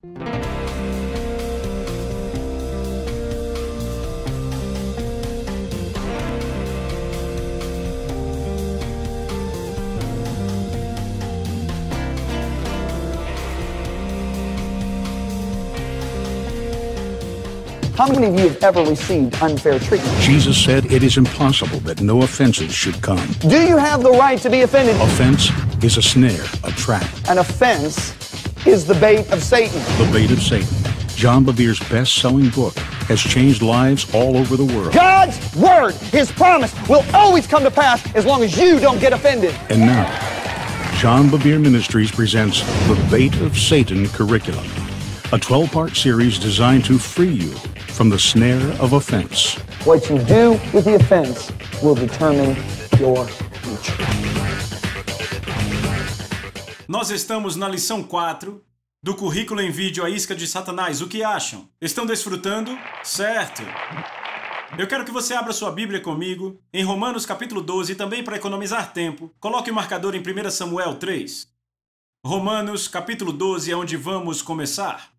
How many of you have ever received unfair treatment? Jesus said it is impossible that no offenses should come. Do you have the right to be offended? Offense is a snare, a trap. An offense is the bait of Satan. The bait of Satan. John Bevere's best-selling book has changed lives all over the world. God's word, His promise, will always come to pass as long as you don't get offended. And now, John Bevere Ministries presents The Bait of Satan Curriculum, a 12-part series designed to free you from the snare of offense. What you do with the offense will determine your future. Nós estamos na lição 4 do currículo em vídeo A Isca de Satanás. O que acham? Estão desfrutando? Certo! Eu quero que você abra sua Bíblia comigo em Romanos capítulo 12 e também, para economizar tempo, coloque o marcador em 1 Samuel 3. Romanos capítulo 12 é onde vamos começar.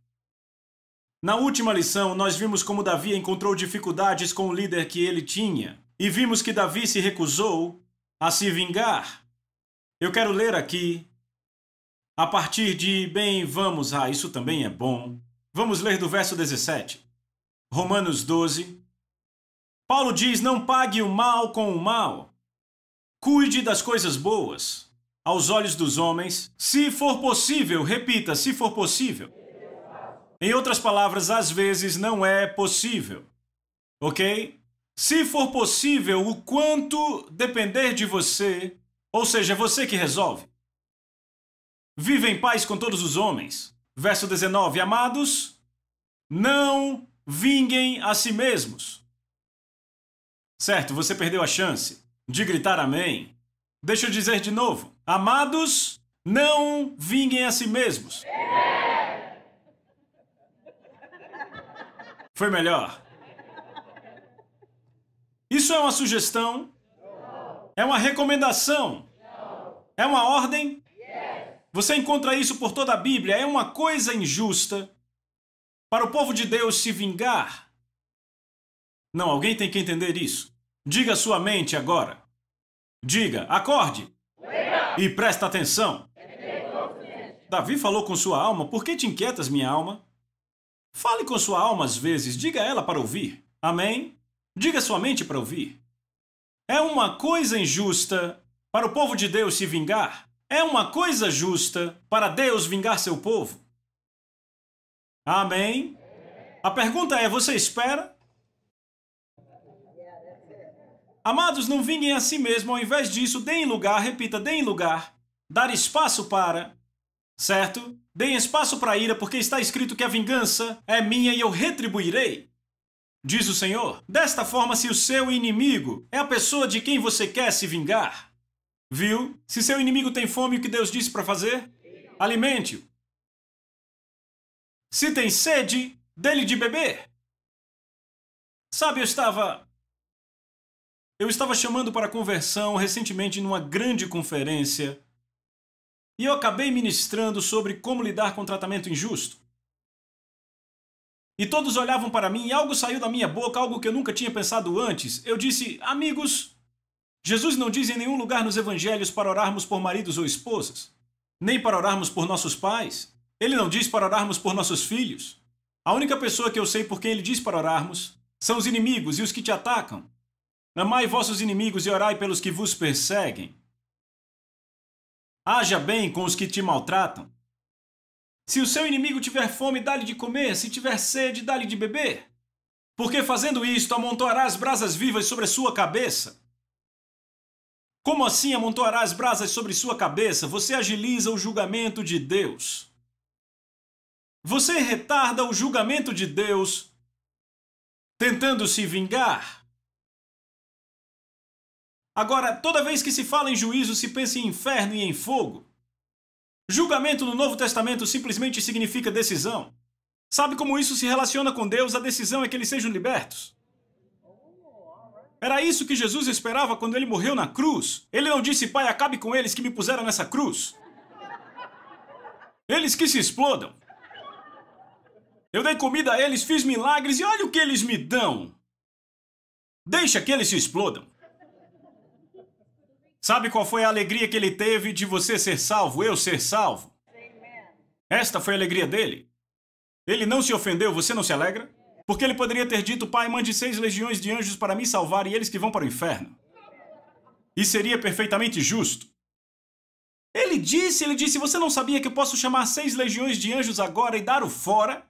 Na última lição, nós vimos como Davi encontrou dificuldades com o líder que ele tinha. E vimos que Davi se recusou a se vingar. Eu quero ler aqui, a partir de, isso também é bom. Vamos ler do verso 17. Romanos 12. Paulo diz, não pague o mal com o mal. Cuide das coisas boas, aos olhos dos homens. Se for possível, repita, se for possível. Em outras palavras, às vezes não é possível, ok? Se for possível, o quanto depender de você, ou seja, você que resolve. Vive em paz com todos os homens. Verso 19, amados, não vinguem a si mesmos. Certo, você perdeu a chance de gritar amém. Deixa eu dizer de novo. Amados, não vinguem a si mesmos. Foi melhor. Isso é uma sugestão? É uma recomendação? É uma ordem? Você encontra isso por toda a Bíblia. É uma coisa injusta para o povo de Deus se vingar? Não, alguém tem que entender isso. Diga a sua mente agora. Diga, acorde. E presta atenção. Davi falou com sua alma. Por que te inquietas, minha alma? Fale com sua alma às vezes, diga a ela para ouvir. Amém? Diga a sua mente para ouvir. É uma coisa injusta para o povo de Deus se vingar? É uma coisa justa para Deus vingar seu povo? Amém? A pergunta é, você espera? Amados, não vinguem a si mesmo, ao invés disso, deem lugar, repita, deem lugar, dar espaço para... Certo? Deem espaço para a ira, porque está escrito que a vingança é minha e eu retribuirei. Diz o Senhor. Desta forma, se o seu inimigo é a pessoa de quem você quer se vingar, viu? Se seu inimigo tem fome, o que Deus disse para fazer? Alimente-o. Se tem sede, dê-lhe de beber. Sabe, eu estava chamando para conversão recentemente numa grande conferência. E eu acabei ministrando sobre como lidar com tratamento injusto. E todos olhavam para mim e algo saiu da minha boca, algo que eu nunca tinha pensado antes. Eu disse, amigos, Jesus não diz em nenhum lugar nos evangelhos para orarmos por maridos ou esposas, nem para orarmos por nossos pais. Ele não diz para orarmos por nossos filhos. A única pessoa que eu sei por quem ele diz para orarmos são os inimigos e os que te atacam. Amai vossos inimigos e orai pelos que vos perseguem. Haja bem com os que te maltratam. Se o seu inimigo tiver fome, dá-lhe de comer. Se tiver sede, dá-lhe de beber. Porque fazendo isto, amontoarás brasas vivas sobre a sua cabeça. Como assim amontoarás brasas sobre sua cabeça? Você agiliza o julgamento de Deus. Você retarda o julgamento de Deus, tentando se vingar. Agora, toda vez que se fala em juízo, se pensa em inferno e em fogo. Julgamento no Novo Testamento simplesmente significa decisão. Sabe como isso se relaciona com Deus? A decisão é que eles sejam libertos. Era isso que Jesus esperava quando ele morreu na cruz. Ele não disse, Pai, acabe com eles que me puseram nessa cruz. Eles que se explodam. Eu dei comida a eles, fiz milagres e olha o que eles me dão. Deixa que eles se explodam. Sabe qual foi a alegria que ele teve de você ser salvo, eu ser salvo? Esta foi a alegria dele. Ele não se ofendeu, você não se alegra? Porque ele poderia ter dito, Pai, mande 6 legiões de anjos para me salvar e eles que vão para o inferno. E seria perfeitamente justo. Ele disse, você não sabia que eu posso chamar 6 legiões de anjos agora e dar o fora?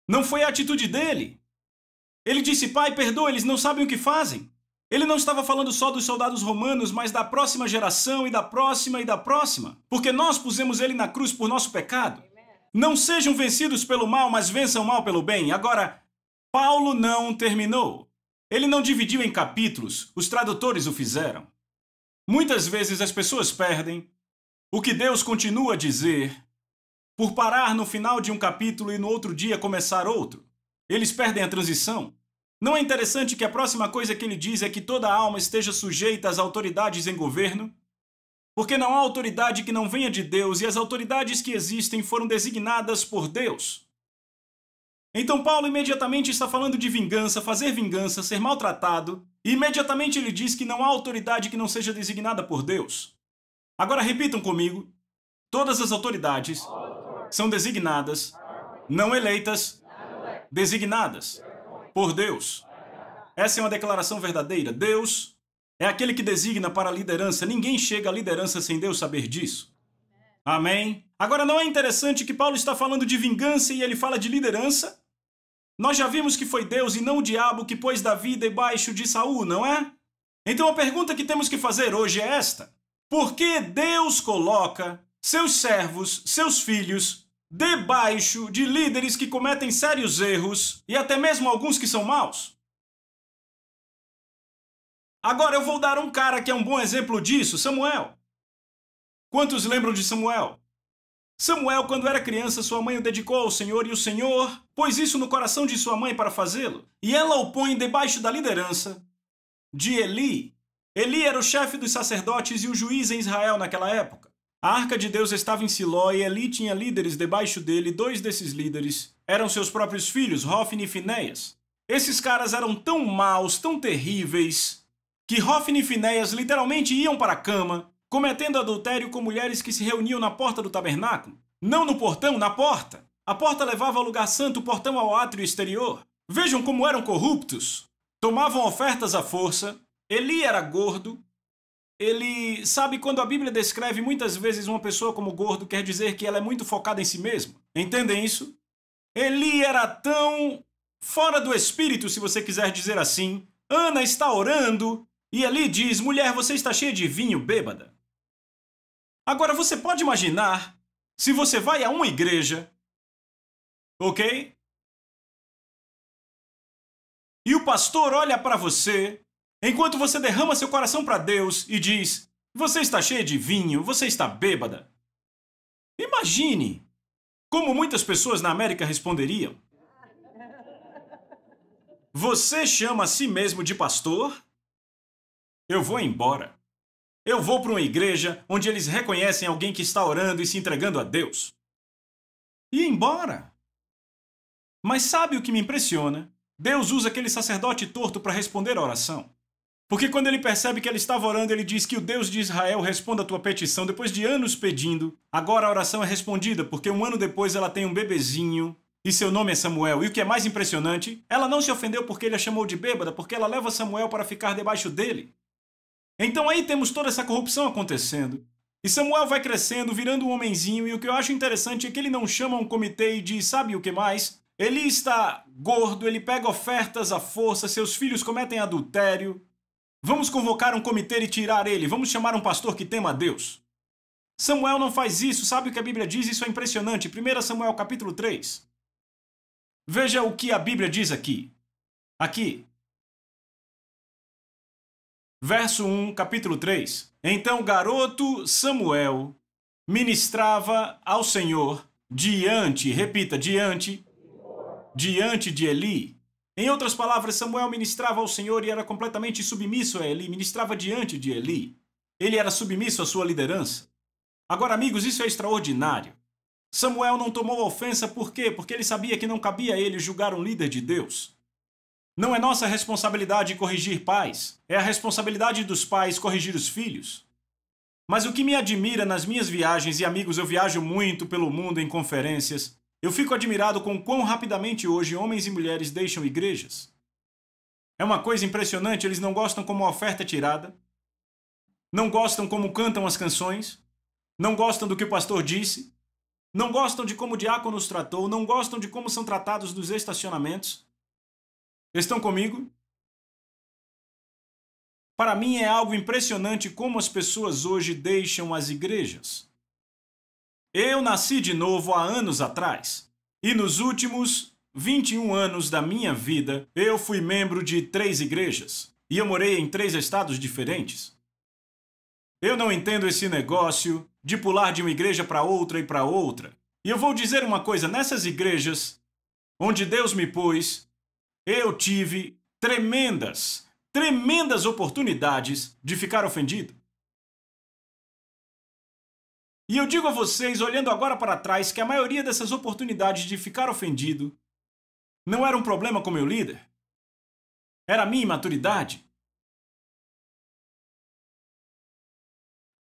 Não foi a atitude dele. Ele disse, Pai, perdoa, eles não sabem o que fazem. Ele não estava falando só dos soldados romanos, mas da próxima geração e da próxima e da próxima. Porque nós pusemos ele na cruz por nosso pecado. Não sejam vencidos pelo mal, mas vençam o mal pelo bem. Agora, Paulo não terminou. Ele não dividiu em capítulos, os tradutores o fizeram. Muitas vezes as pessoas perdem o que Deus continua a dizer por parar no final de um capítulo e no outro dia começar outro. Eles perdem a transição. Não é interessante que a próxima coisa que ele diz é que toda alma esteja sujeita às autoridades em governo? Porque não há autoridade que não venha de Deus e as autoridades que existem foram designadas por Deus. Então Paulo imediatamente está falando de vingança, fazer vingança, ser maltratado, e imediatamente ele diz que não há autoridade que não seja designada por Deus. Agora repitam comigo, todas as autoridades são designadas, não eleitas, designadas por Deus. Essa é uma declaração verdadeira. Deus é aquele que designa para a liderança. Ninguém chega à liderança sem Deus saber disso. Amém? Agora, não é interessante que Paulo está falando de vingança e ele fala de liderança? Nós já vimos que foi Deus e não o diabo que pôs Davi debaixo de Saul, não é? Então a pergunta que temos que fazer hoje é esta. Por que Deus coloca seus servos, seus filhos, debaixo de líderes que cometem sérios erros e até mesmo alguns que são maus? Agora eu vou dar um cara que é um bom exemplo disso, Samuel. Quantos lembram de Samuel? Samuel, quando era criança, sua mãe o dedicou ao Senhor e o Senhor pôs isso no coração de sua mãe para fazê-lo. E ela o põe debaixo da liderança de Eli. Eli era o chefe dos sacerdotes e o juiz em Israel naquela época. A arca de Deus estava em Siló e Eli tinha líderes debaixo dele. 2 desses líderes eram seus próprios filhos, Hofni e Finéias. Esses caras eram tão maus, tão terríveis, que Hofni e Finéias literalmente iam para a cama, cometendo adultério com mulheres que se reuniam na porta do tabernáculo. Não no portão, na porta. A porta levava ao lugar santo, o portão ao átrio exterior. Vejam como eram corruptos. Tomavam ofertas à força. Eli era gordo. Ele sabe quando a Bíblia descreve muitas vezes uma pessoa como gordo, quer dizer que ela é muito focada em si mesma. Entendem isso? Eli era tão fora do espírito, se você quiser dizer assim. Ana está orando e Eli diz, mulher, você está cheia de vinho, bêbada. Agora você pode imaginar se você vai a uma igreja, ok? E o pastor olha para você, enquanto você derrama seu coração para Deus e diz, você está cheia de vinho, você está bêbada. Imagine como muitas pessoas na América responderiam. Você chama a si mesmo de pastor? Eu vou embora. Eu vou para uma igreja onde eles reconhecem alguém que está orando e se entregando a Deus. E ir embora. Mas sabe o que me impressiona? Deus usa aquele sacerdote torto para responder a oração. Porque quando ele percebe que ele estava orando, ele diz que o Deus de Israel responda a tua petição depois de anos pedindo. Agora a oração é respondida, porque 1 ano depois ela tem um bebezinho e seu nome é Samuel. E o que é mais impressionante, ela não se ofendeu porque ele a chamou de bêbada, porque ela leva Samuel para ficar debaixo dele. Então aí temos toda essa corrupção acontecendo. E Samuel vai crescendo, virando um homenzinho, e o que eu acho interessante é que ele não chama um comitê e diz, sabe o que mais? Ele está gordo, ele pega ofertas à força, seus filhos cometem adultério. Vamos convocar um comitê e tirar ele, vamos chamar um pastor que tema a Deus. Samuel não faz isso, sabe o que a Bíblia diz? Isso é impressionante. 1 Samuel capítulo 3. Veja o que a Bíblia diz aqui. Aqui. Verso 1, capítulo 3. Então o garoto Samuel ministrava ao Senhor diante, repita, diante de Eli. Em outras palavras, Samuel ministrava ao Senhor e era completamente submisso a Eli, ministrava diante de Eli. Ele era submisso à sua liderança. Agora, amigos, isso é extraordinário. Samuel não tomou ofensa por quê? Porque ele sabia que não cabia a ele julgar um líder de Deus. Não é nossa responsabilidade corrigir pais, é a responsabilidade dos pais corrigir os filhos. Mas o que me admira nas minhas viagens, e amigos, eu viajo muito pelo mundo em conferências, eu fico admirado com quão rapidamente hoje homens e mulheres deixam igrejas. É uma coisa impressionante, eles não gostam como a oferta é tirada, não gostam como cantam as canções, não gostam do que o pastor disse, não gostam de como o diácono os tratou, não gostam de como são tratados nos estacionamentos. Estão comigo? Para mim é algo impressionante como as pessoas hoje deixam as igrejas. Eu nasci de novo há anos atrás, e nos últimos 21 anos da minha vida, eu fui membro de 3 igrejas, e eu morei em 3 estados diferentes. Eu não entendo esse negócio de pular de uma igreja para outra e para outra. E eu vou dizer uma coisa, nessas igrejas onde Deus me pôs, eu tive tremendas oportunidades de ficar ofendido. E eu digo a vocês, olhando agora para trás, que a maioria dessas oportunidades de ficar ofendido não era um problema com meu líder. Era a minha imaturidade.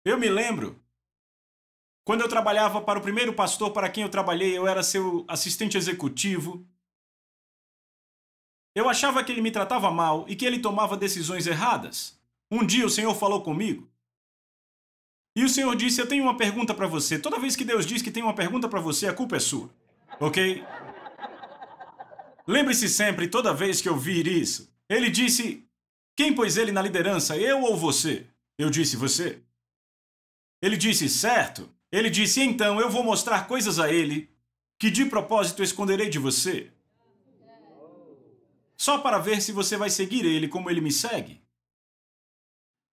Eu me lembro, quando eu trabalhava para o primeiro pastor para quem eu trabalhei, eu era seu assistente executivo. Eu achava que ele me tratava mal e que ele tomava decisões erradas. Um dia o Senhor falou comigo. E o Senhor disse, eu tenho uma pergunta para você. Toda vez que Deus diz que tem uma pergunta para você, a culpa é sua. Ok? Lembre-se sempre, toda vez que ouvir isso. Ele disse, quem pôs ele na liderança, eu ou você? Eu disse, você. Ele disse, certo. Ele disse, então eu vou mostrar coisas a ele que de propósito esconderei de você. Só para ver se você vai seguir ele como ele me segue.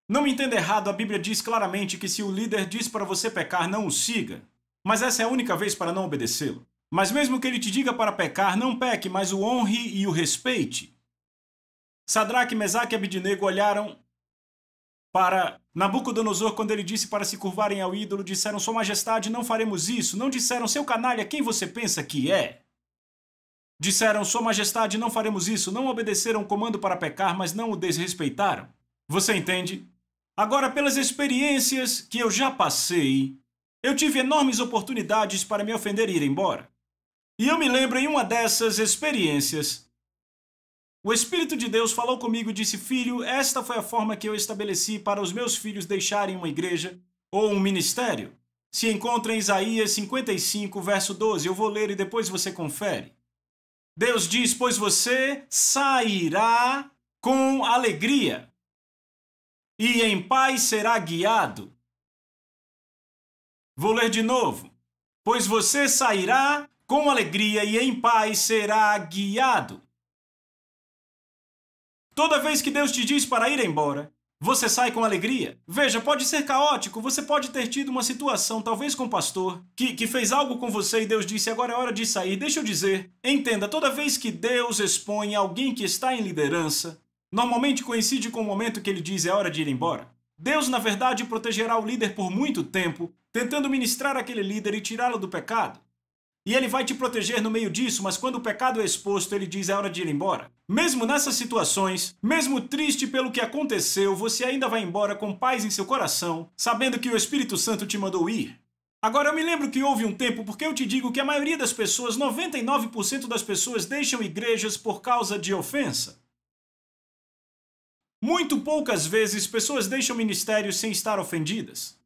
Não me entenda errado, a Bíblia diz claramente que se o líder diz para você pecar, não o siga. Mas essa é a única vez para não obedecê-lo. Mas mesmo que ele te diga para pecar, não peque, mas o honre e o respeite. Sadraque, Mesaque e Abidnego olharam para Nabucodonosor quando ele disse para se curvarem ao ídolo, disseram, Sua Majestade, não faremos isso. Não disseram, seu canalha, quem você pensa que é? Disseram, Sua Majestade, não faremos isso. Não obedeceram o comando para pecar, mas não o desrespeitaram. Você entende? Agora, pelas experiências que eu já passei, eu tive enormes oportunidades para me ofender e ir embora. E eu me lembro em uma dessas experiências, o Espírito de Deus falou comigo e disse, filho, esta foi a forma que eu estabeleci para os meus filhos deixarem uma igreja ou um ministério. Se encontra em Isaías 55, verso 12. Eu vou ler e depois você confere. Deus diz, pois você sairá com alegria e em paz será guiado. Vou ler de novo. Pois você sairá com alegria e em paz será guiado. Toda vez que Deus te diz para ir embora, você sai com alegria. Veja, pode ser caótico, você pode ter tido uma situação, talvez com um pastor, que fez algo com você e Deus disse, agora é hora de sair. Deixa eu dizer, entenda, toda vez que Deus expõe alguém que está em liderança, normalmente coincide com o momento que ele diz é hora de ir embora. Deus, na verdade, protegerá o líder por muito tempo, tentando ministrar aquele líder e tirá-lo do pecado. E ele vai te proteger no meio disso, mas quando o pecado é exposto, ele diz é hora de ir embora. Mesmo nessas situações, mesmo triste pelo que aconteceu, você ainda vai embora com paz em seu coração, sabendo que o Espírito Santo te mandou ir. Agora, eu me lembro que houve um tempo, porque eu te digo que a maioria das pessoas, 99% das pessoas, deixam igrejas por causa de ofensa. Muito poucas vezes, pessoas deixam ministérios sem estar ofendidas.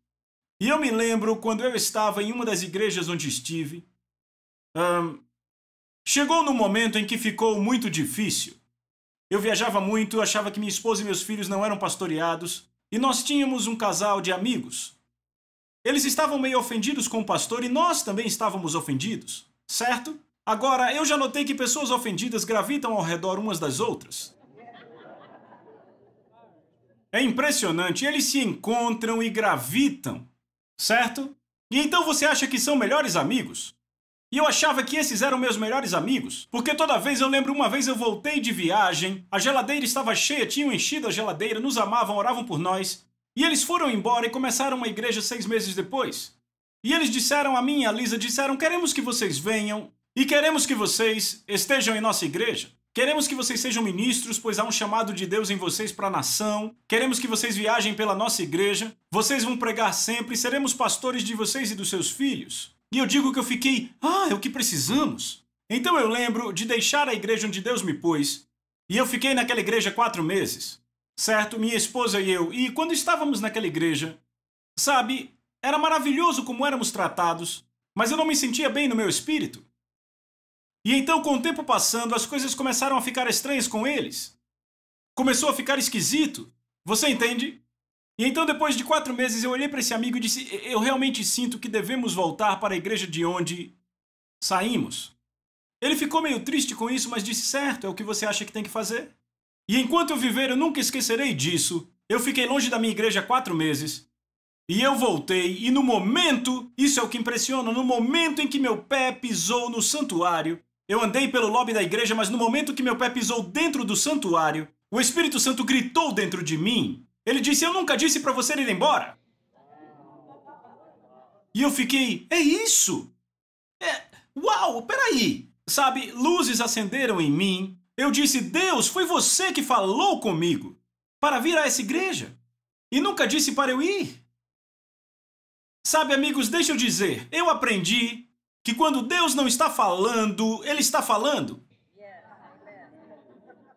E eu me lembro quando eu estava em uma das igrejas onde estive, chegou no momento em que ficou muito difícil. Eu viajava muito, achava que minha esposa e meus filhos não eram pastoreados, e nós tínhamos um casal de amigos. Eles estavam meio ofendidos com o pastor e nós também estávamos ofendidos, certo? Agora, eu já notei que pessoas ofendidas gravitam ao redor umas das outras. É impressionante, eles se encontram e gravitam, certo? E então você acha que são melhores amigos? E eu achava que esses eram meus melhores amigos, porque toda vez eu lembro, uma vez eu voltei de viagem, a geladeira estava cheia, tinham enchido a geladeira, nos amavam, oravam por nós, e eles foram embora e começaram uma igreja 6 meses depois. E eles disseram a mim e a Lisa, disseram, queremos que vocês venham e queremos que vocês estejam em nossa igreja. Queremos que vocês sejam ministros, pois há um chamado de Deus em vocês para a nação. Queremos que vocês viajem pela nossa igreja. Vocês vão pregar sempre. Seremos pastores de vocês e dos seus filhos. E eu digo que eu fiquei, é o que precisamos. Então eu lembro de deixar a igreja onde Deus me pôs. E eu fiquei naquela igreja 4 meses. Certo? Minha esposa e eu. E quando estávamos naquela igreja, sabe, era maravilhoso como éramos tratados, mas eu não me sentia bem no meu espírito. E então, com o tempo passando, as coisas começaram a ficar estranhas com eles. Começou a ficar esquisito. Você entende? E então, depois de 4 meses, eu olhei para esse amigo e disse, eu realmente sinto que devemos voltar para a igreja de onde saímos. Ele ficou meio triste com isso, mas disse, certo, é o que você acha que tem que fazer? E enquanto eu viver, eu nunca esquecerei disso. Eu fiquei longe da minha igreja 4 meses. E eu voltei, e no momento, isso é o que impressiona, no momento em que meu pé pisou no santuário, eu andei pelo lobby da igreja, mas no momento que meu pé pisou dentro do santuário, o Espírito Santo gritou dentro de mim. Ele disse, eu nunca disse para você ir embora. E eu fiquei, é isso? Uau, peraí. Sabe, luzes acenderam em mim. Eu disse, Deus, foi você que falou comigo para vir a essa igreja. E nunca disse para eu ir. Sabe, amigos, deixa eu dizer, eu aprendi que quando Deus não está falando, Ele está falando.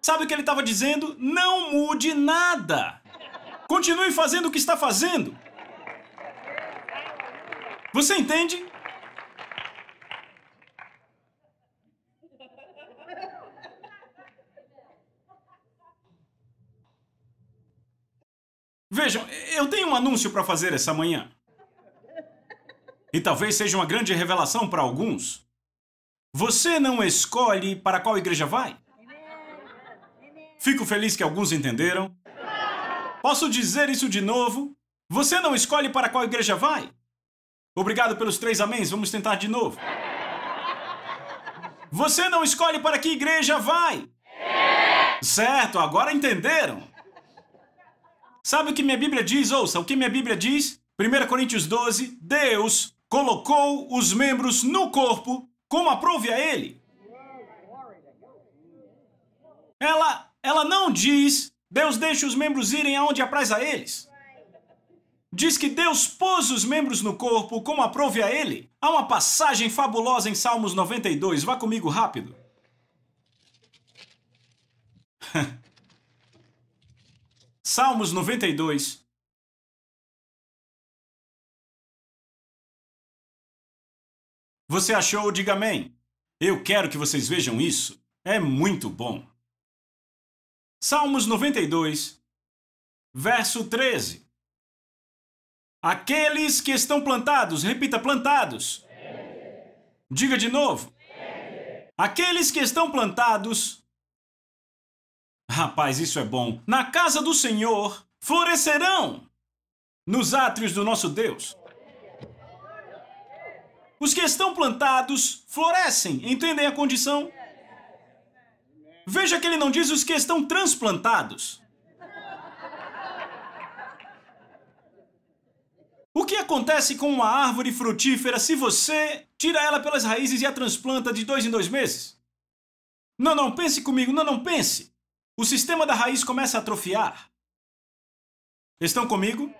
Sabe o que Ele estava dizendo? Não mude nada. Continue fazendo o que está fazendo. Você entende? Vejam, eu tenho um anúncio para fazer essa manhã. E talvez seja uma grande revelação para alguns. Você não escolhe para qual igreja vai? Fico feliz que alguns entenderam. Posso dizer isso de novo? Você não escolhe para qual igreja vai? Obrigado pelos 3 améns, vamos tentar de novo. Você não escolhe para que igreja vai? Certo, agora entenderam. Sabe o que minha Bíblia diz? Ouça, o que minha Bíblia diz? 1 Coríntios 12, Deus colocou os membros no corpo como aprouve a Ele. Ela não diz, Deus deixa os membros irem aonde apraz a eles. Diz que Deus pôs os membros no corpo como aprouve a Ele. Há uma passagem fabulosa em Salmos 92. Vá comigo rápido. Salmos 92. Você achou? Diga amém. Eu quero que vocês vejam isso. É muito bom. Salmos 92, verso 13. Aqueles que estão plantados, repita, plantados. Diga de novo. Aqueles que estão plantados. Rapaz, isso é bom. Na casa do Senhor florescerão nos átrios do nosso Deus. Os que estão plantados florescem. Entendem a condição? Veja que ele não diz os que estão transplantados. O que acontece com uma árvore frutífera se você tira ela pelas raízes e a transplanta de 2 em 2 meses? Não, pense comigo, não pense. O sistema da raiz começa a atrofiar. Estão comigo?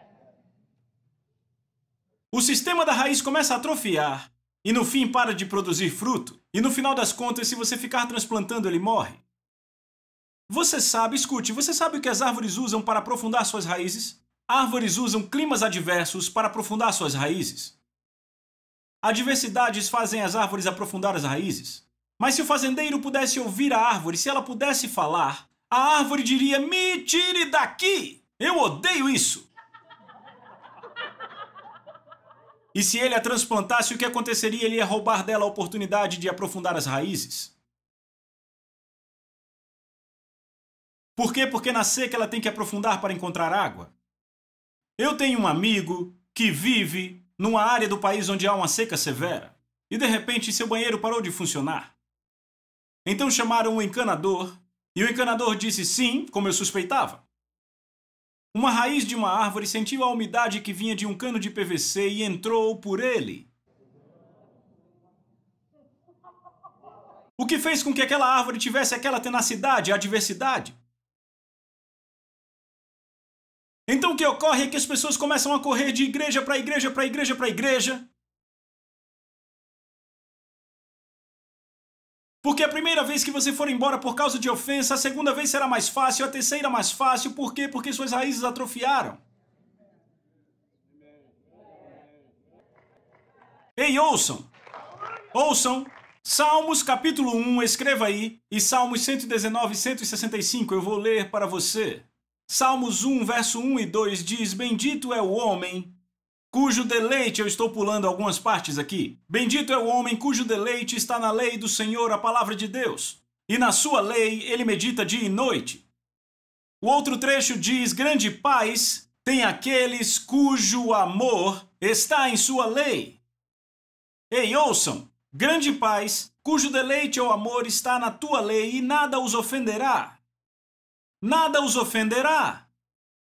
O sistema da raiz começa a atrofiar e no fim para de produzir fruto. E no final das contas, se você ficar transplantando, ele morre. Você sabe, escute, você sabe o que as árvores usam para aprofundar suas raízes? Árvores usam climas adversos para aprofundar suas raízes. Adversidades fazem as árvores aprofundar as raízes. Mas se o fazendeiro pudesse ouvir a árvore, se ela pudesse falar, a árvore diria, me tire daqui! Eu odeio isso! E se ele a transplantasse, o que aconteceria? Ele ia roubar dela a oportunidade de aprofundar as raízes. Por quê? Porque na seca ela tem que aprofundar para encontrar água. Eu tenho um amigo que vive numa área do país onde há uma seca severa. E de repente seu banheiro parou de funcionar. Então chamaram um encanador. E o encanador disse sim, como eu suspeitava. Uma raiz de uma árvore sentiu a umidade que vinha de um cano de PVC e entrou por ele. O que fez com que aquela árvore tivesse aquela tenacidade, a adversidade? Então o que ocorre é que as pessoas começam a correr de igreja para igreja, para igreja, para igreja. Porque a primeira vez que você for embora por causa de ofensa, a segunda vez será mais fácil, a terceira mais fácil. Por quê? Porque suas raízes atrofiaram. Ei, ouçam! Ouçam! Salmos capítulo 1, escreva aí, e Salmos 119 e 165, eu vou ler para você. Salmos 1, verso 1 e 2 diz: Bendito é o homem cujo deleite, eu estou pulando algumas partes aqui. Bendito é o homem cujo deleite está na lei do Senhor, a palavra de Deus. E na sua lei ele medita dia e noite. O outro trecho diz: Grande paz tem aqueles cujo amor está em sua lei. Ei, ouçam! Grande paz, cujo deleite ou amor está na tua lei e nada os ofenderá. Nada os ofenderá.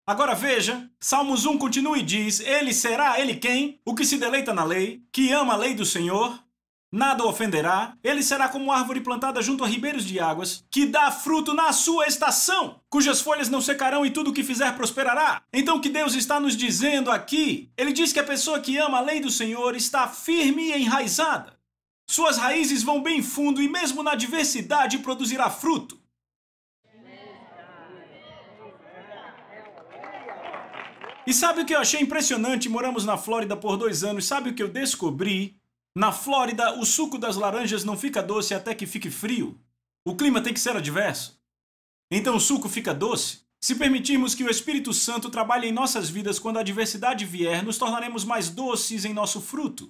Agora veja, Salmos 1 continua e diz: Ele será, ele quem? O que se deleita na lei, que ama a lei do Senhor, nada o ofenderá. Ele será como árvore plantada junto a ribeiros de águas, que dá fruto na sua estação, cujas folhas não secarão e tudo o que fizer prosperará. Então o que Deus está nos dizendo aqui? Ele diz que a pessoa que ama a lei do Senhor está firme e enraizada. Suas raízes vão bem fundo e mesmo na adversidade produzirá fruto. E sabe o que eu achei impressionante? Moramos na Flórida por 2 anos. Sabe o que eu descobri? Na Flórida, o suco das laranjas não fica doce até que fique frio. O clima tem que ser adverso. Então o suco fica doce. Se permitirmos que o Espírito Santo trabalhe em nossas vidas quando a adversidade vier, nos tornaremos mais doces em nosso fruto.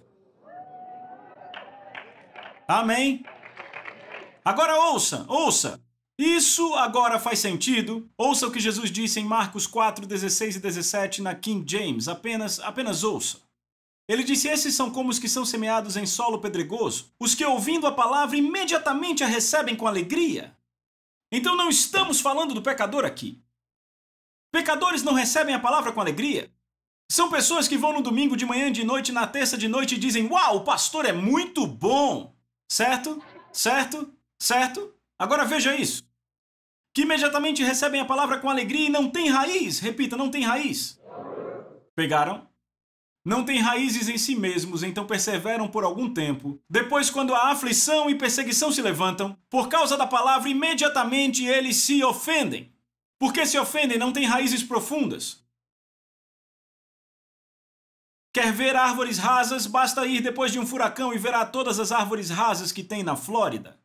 Amém? Agora ouça, ouça. Isso agora faz sentido. Ouça o que Jesus disse em Marcos 4, 16 e 17 na King James. Apenas ouça. Ele disse: Esses são como os que são semeados em solo pedregoso, os que ouvindo a palavra imediatamente a recebem com alegria. Então não estamos falando do pecador aqui. Pecadores não recebem a palavra com alegria. São pessoas que vão no domingo de manhã, de noite, na terça de noite e dizem: Uau, o pastor é muito bom. Certo? Certo? Certo? Agora veja isso. Que imediatamente recebem a palavra com alegria e não tem raiz. Repita, não tem raiz. Pegaram? Não tem raízes em si mesmos, então perseveram por algum tempo. Depois, quando a aflição e perseguição se levantam, por causa da palavra, imediatamente eles se ofendem. Porque se ofendem, não têm raízes profundas. Quer ver árvores rasas? Basta ir depois de um furacão e verá todas as árvores rasas que tem na Flórida.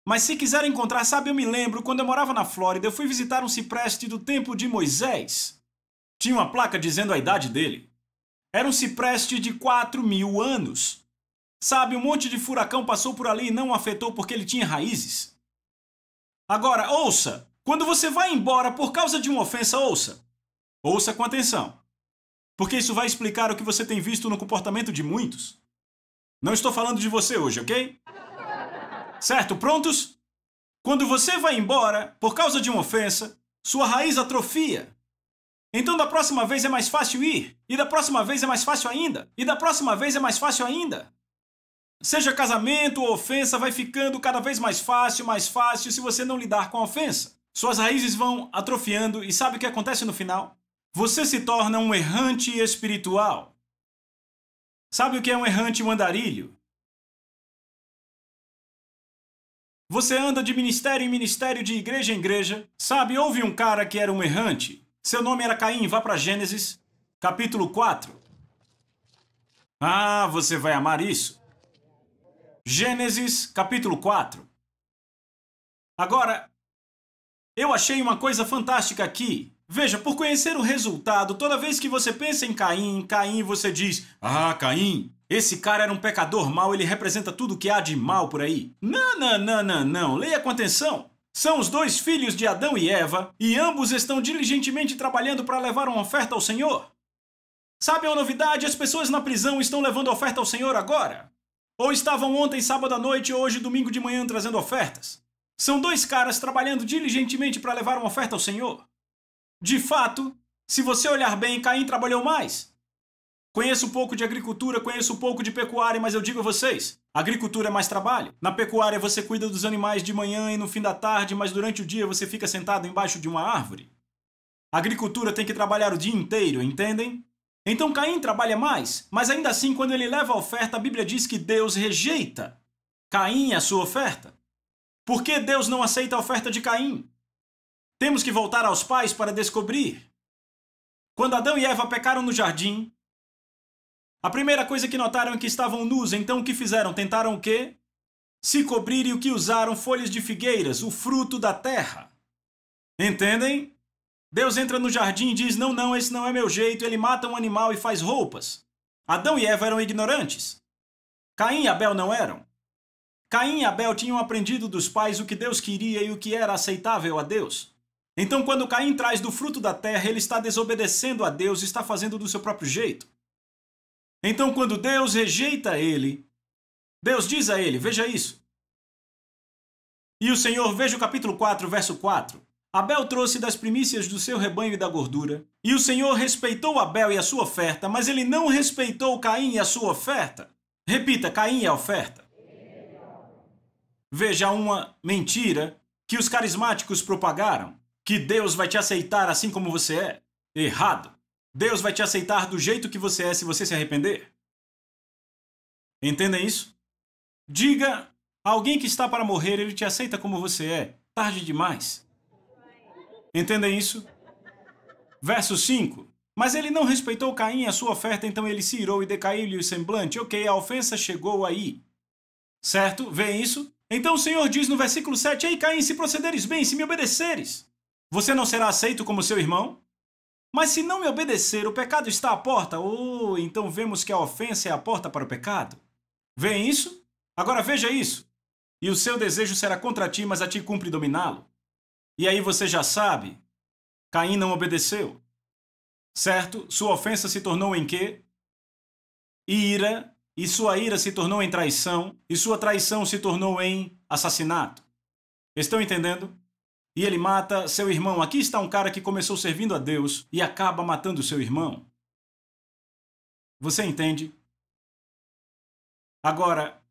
Mas se quiser encontrar, sabe, eu me lembro, quando eu morava na Flórida, eu fui visitar um cipreste do tempo de Moisés. Tinha uma placa dizendo a idade dele. Era um cipreste de 4.000 anos. Sabe, um monte de furacão passou por ali e não o afetou porque ele tinha raízes. Agora, ouça. Quando você vai embora por causa de uma ofensa, ouça. Ouça com atenção. Porque isso vai explicar o que você tem visto no comportamento de muitos. Não estou falando de você hoje, ok? Certo? Prontos? Quando você vai embora por causa de uma ofensa, sua raiz atrofia. Então da próxima vez é mais fácil ir. E da próxima vez é mais fácil ainda. E da próxima vez é mais fácil ainda. Seja casamento ou ofensa, vai ficando cada vez mais fácil se você não lidar com a ofensa. Suas raízes vão atrofiando e sabe o que acontece no final? Você se torna um errante espiritual. Sabe o que é um errante, um andarilho? Você anda de ministério em ministério, de igreja em igreja. Sabe, houve um cara que era um errante. Seu nome era Caim. Vá para Gênesis, capítulo 4. Ah, você vai amar isso. Gênesis, capítulo 4. Agora, eu achei uma coisa fantástica aqui. Veja, por conhecer o resultado, toda vez que você pensa em Caim, você diz: Ah, Caim, esse cara era um pecador mau, ele representa tudo que há de mal por aí. Não. Leia com atenção. São os 2 filhos de Adão e Eva, e ambos estão diligentemente trabalhando para levar uma oferta ao Senhor. Sabe a novidade? As pessoas na prisão estão levando oferta ao Senhor agora. Ou estavam ontem, sábado à noite, ou hoje, domingo de manhã, trazendo ofertas. São 2 caras trabalhando diligentemente para levar uma oferta ao Senhor. De fato, se você olhar bem, Caim trabalhou mais. Conheço um pouco de agricultura, conheço um pouco de pecuária, mas eu digo a vocês, agricultura é mais trabalho. Na pecuária você cuida dos animais de manhã e no fim da tarde, mas durante o dia você fica sentado embaixo de uma árvore. A agricultura tem que trabalhar o dia inteiro, entendem? Então Caim trabalha mais, mas ainda assim, quando ele leva a oferta, a Bíblia diz que Deus rejeita Caim e a sua oferta. Por que Deus não aceita a oferta de Caim? Temos que voltar aos pais para descobrir. Quando Adão e Eva pecaram no jardim, a primeira coisa que notaram é que estavam nus, então o que fizeram? Tentaram o quê? Se cobrir, e o que usaram? Folhas de figueiras, o fruto da terra. Entendem? Deus entra no jardim e diz, não, esse não é meu jeito, ele mata um animal e faz roupas. Adão e Eva eram ignorantes. Caim e Abel não eram. Caim e Abel tinham aprendido dos pais o que Deus queria e o que era aceitável a Deus. Então, quando Caim traz do fruto da terra, ele está desobedecendo a Deus, está fazendo do seu próprio jeito. Então, quando Deus rejeita ele, Deus diz a ele, veja isso. E o Senhor, veja o capítulo 4, verso 4. Abel trouxe das primícias do seu rebanho e da gordura. E o Senhor respeitou Abel e a sua oferta, mas ele não respeitou Caim e a sua oferta. Repita, Caim e a oferta. Veja uma mentira que os carismáticos propagaram, que Deus vai te aceitar assim como você é. Errado. Deus vai te aceitar do jeito que você é se você se arrepender. Entendem isso? Diga a alguém que está para morrer, ele te aceita como você é. Tarde demais. Entendem isso? Verso 5. Mas ele não respeitou Caim e a sua oferta, então ele se irou e decaiu-lhe o semblante. Ok, a ofensa chegou aí. Certo? Vêem isso? Então o Senhor diz no versículo 7, ei Caim, se procederes bem, se me obedeceres, você não será aceito como seu irmão? Mas se não me obedecer, o pecado está à porta. Oh, então vemos que a ofensa é a porta para o pecado. Vêem isso? Agora veja isso. E o seu desejo será contra ti, mas a ti cumpre dominá-lo. E aí você já sabe, Caim não obedeceu. Certo? Sua ofensa se tornou em quê? Ira, e sua ira se tornou em traição, e sua traição se tornou em assassinato. Estão entendendo? E ele mata seu irmão. Aqui está um cara que começou servindo a Deus e acaba matando seu irmão. Você entende? Agora,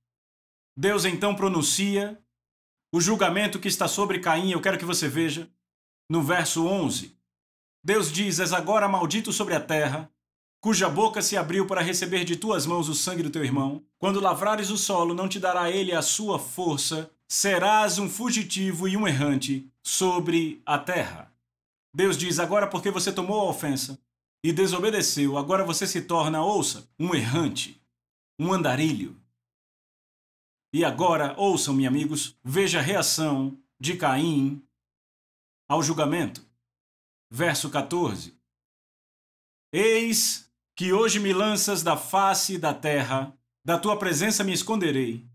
Deus então pronuncia o julgamento que está sobre Caim. Eu quero que você veja no verso 11. Deus diz, és agora maldito sobre a terra, cuja boca se abriu para receber de tuas mãos o sangue do teu irmão. Quando lavrares o solo, não te dará ele a sua força, serás um fugitivo e um errante sobre a terra. Deus diz, agora porque você tomou a ofensa e desobedeceu, agora você se torna, ouça, um errante, um andarilho. E agora, ouçam-me, amigos, veja a reação de Caim ao julgamento. Verso 14. Eis que hoje me lanças da face da terra, da tua presença me esconderei.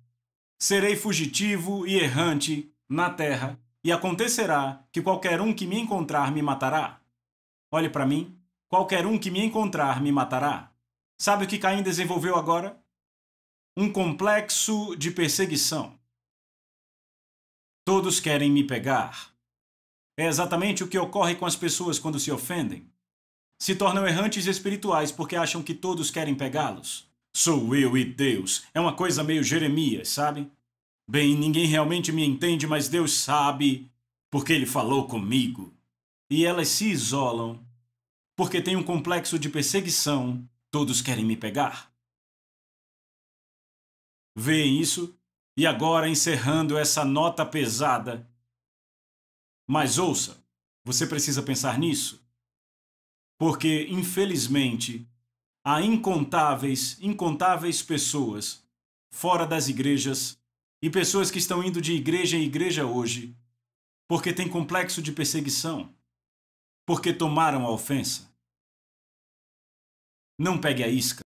Serei fugitivo e errante na terra, e acontecerá que qualquer um que me encontrar me matará. Olhe para mim, qualquer um que me encontrar me matará. Sabe o que Caim desenvolveu agora? Um complexo de perseguição. Todos querem me pegar. É exatamente o que ocorre com as pessoas quando se ofendem. Se tornam errantes espirituais porque acham que todos querem pegá-los. Sou eu e Deus. É uma coisa meio Jeremias, sabe? Bem, ninguém realmente me entende, mas Deus sabe, porque Ele falou comigo. E elas se isolam, porque tem um complexo de perseguição. Todos querem me pegar. Veem isso? E agora, encerrando essa nota pesada. Mas ouça, você precisa pensar nisso. Porque, infelizmente, há incontáveis pessoas fora das igrejas e pessoas que estão indo de igreja em igreja hoje porque têm complexo de perseguição, porque tomaram a ofensa. Não pegue a isca.